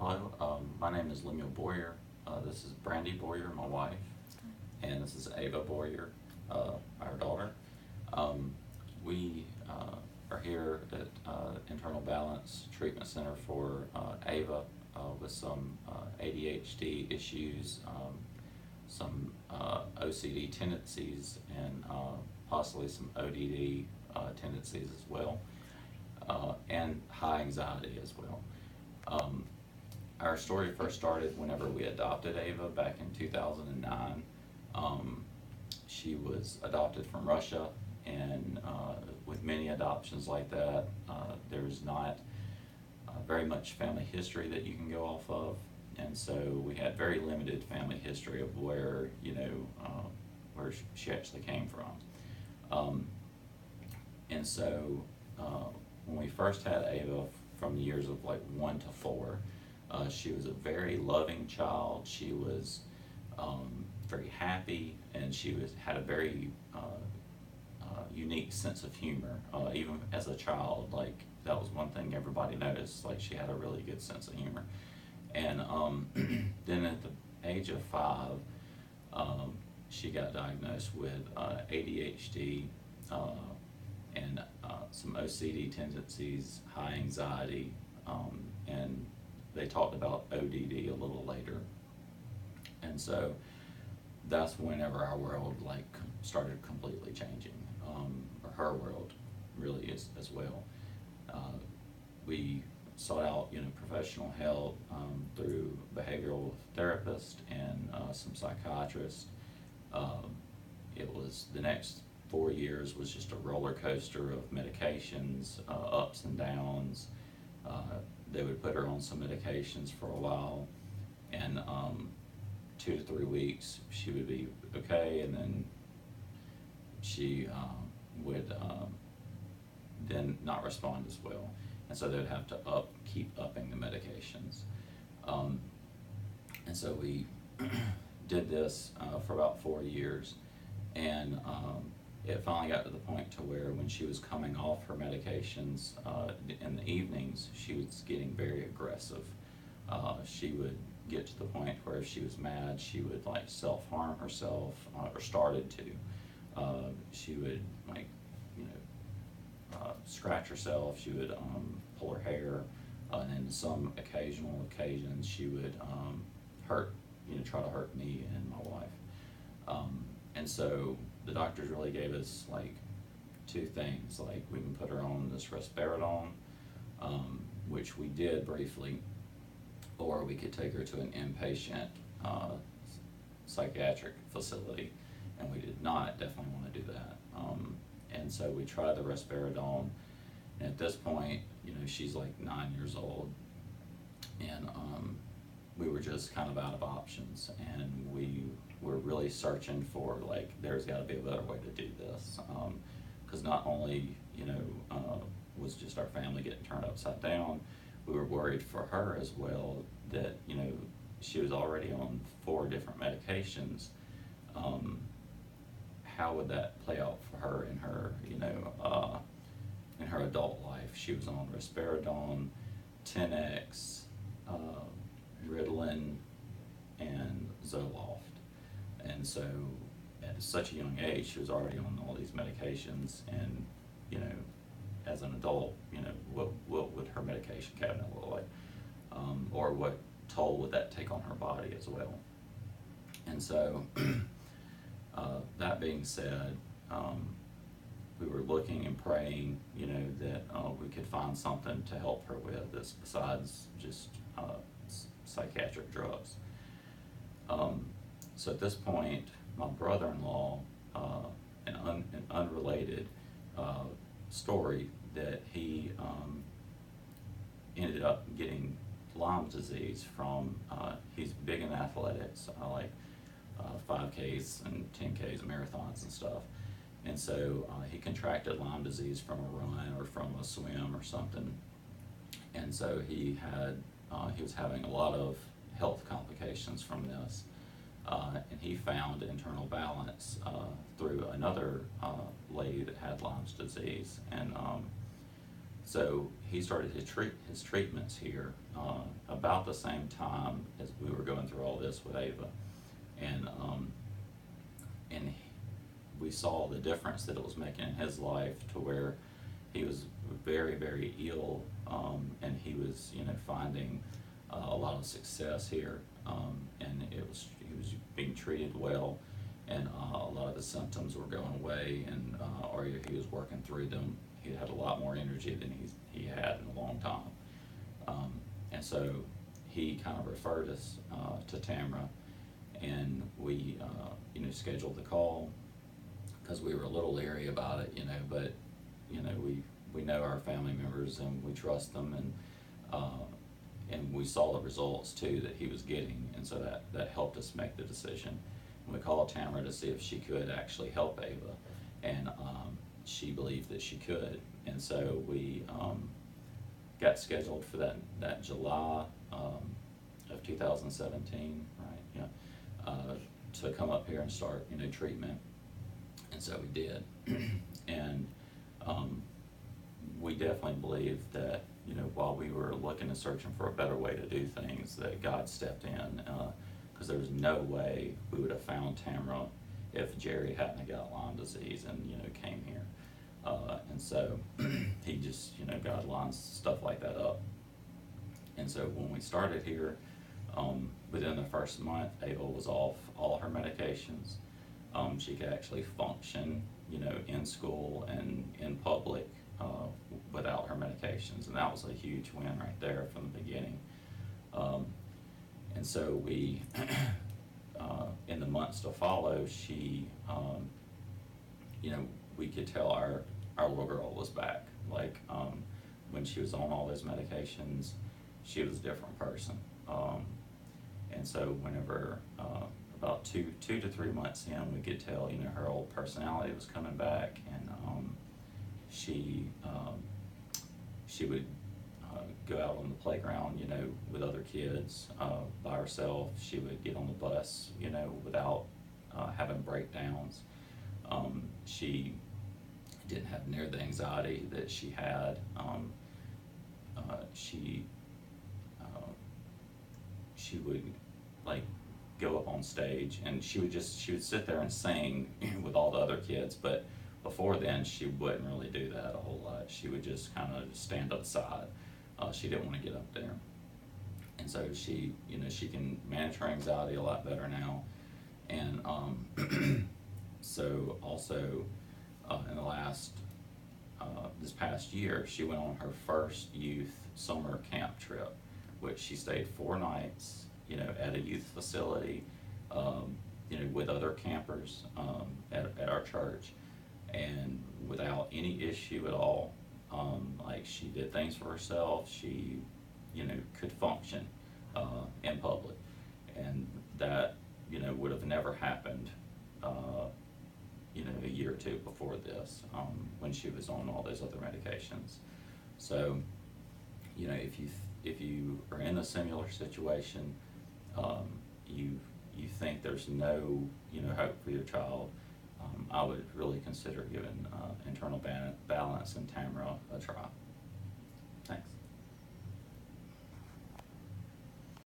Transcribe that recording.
Hello, my name is Lemuel Boyer. This is Brandy Boyer, my wife, and this is Ava Boyer, our daughter. We are here at Internal Balance Treatment Center for Ava with some ADHD issues, some OCD tendencies, and possibly some ODD tendencies as well, and high anxiety as well. Our story first started whenever we adopted Ava back in 2009. She was adopted from Russia, and with many adoptions like that, there's not very much family history that you can go off of, and so we had very limited family history of where where she actually came from. And so when we first had Ava, from the years of like 1 to 4, she was a very loving child. She was very happy, and she had a very unique sense of humor. Even as a child, like that was one thing everybody noticed. Like she had a really good sense of humor. And then at the age of 5, she got diagnosed with ADHD and some OCD tendencies, high anxiety, and they talked about ODD a little later. And so that's whenever our world like started completely changing, or her world really is as well. We sought out professional help through behavioral therapist and some psychiatrists. It was the next 4 years was just a roller coaster of medications, ups and downs. They would put her on some medications for a while, and 2 to 3 weeks she would be okay, and then she would then not respond as well, and so they would have to keep upping the medications. And so we did this for about 4 years, and it finally got to the point to where when she was coming off her medications in the evenings, she was getting very aggressive. She would get to the point where if she was mad, she would like self-harm herself, or started to. She would like, scratch herself. She would pull her hair, and then some occasional occasions she would try to hurt me and my wife. And so the doctors really gave us like 2 things. Like we can put her on this risperidone, which we did briefly, or we could take her to an inpatient psychiatric facility, and we did not definitely want to do that. And so we tried the risperidone, and at this point, she's like 9 years old, and we were just kind of out of options, and we were really searching for like there's got to be a better way to do this, because not only was just our family getting turned upside down, we were worried for her as well that she was already on 4 different medications. How would that play out for her in her in her adult life? She was on risperidone, 10X, Ritalin, and Zoloft. And so at such a young age, she was already on all these medications, and as an adult, what would her medication cabinet look like, or what toll would that take on her body as well? And so that being said, we were looking and praying, that we could find something to help her with this besides just psychiatric drugs. So at this point, my brother-in-law, an unrelated story, that he ended up getting Lyme's disease from, he's big in athletics, like 5Ks and 10Ks, marathons and stuff. And so he contracted Lyme disease from a run or from a swim or something. And so he was having a lot of health complications from this. And he found Internal Balance through another lady that had Lyme's disease. And So he started his treatments here about the same time as we were going through all this with Ava, and we saw the difference that it was making in his life, to where he was very, very ill, and he was, finding a lot of success here, and he was being treated well, and a lot of the symptoms were going away, and or he was working through them. He had a lot more energy than he had in a long time, and so he kind of referred us to Tamara, and we scheduled the call, because we were a little leery about it, but we know our family members and we trust them, and we saw the results too that he was getting, and so that helped us make the decision. And we called Tamara to see if she could actually help Ava, and she believed that she could, and so we got scheduled for that July of 2017, right? Yeah, to come up here and start treatment, and so we did, and we definitely believe that while we were looking and searching for a better way to do things, that God stepped in, because there was no way we would have found Tamara if Jerry hadn't got Lyme disease and came here, and so he just God lines stuff like that up. And so when we started here, within the first month, Ava was off all her medications. She could actually function in school and in public without her medications, and that was a huge win right there from the beginning. And so we, in the months to follow, she, we could tell our little girl was back. Like, when she was on all those medications, she was a different person. And so whenever, about two to 3 months in, we could tell, her old personality was coming back, and she would go out on the playground, with other kids, by herself. She would get on the bus, without having breakdowns. She didn't have near the anxiety that she had. She would like go up on stage, and she would sit there and sing with all the other kids, but before then she wouldn't really do that a whole lot. She would just kind of stand outside. She didn't want to get up there, and so she can manage her anxiety a lot better now. And so also in the last this past year, she went on her first youth summer camp trip, which she stayed 4 nights at a youth facility, with other campers at our church, and without any issue at all. Like, she did things for herself. She could function in public, and that would have never happened a year or two before this, when she was on all those other medications. So if you are in a similar situation, you think there's no hope for your child, I would really consider giving internal balance and Tamara a try.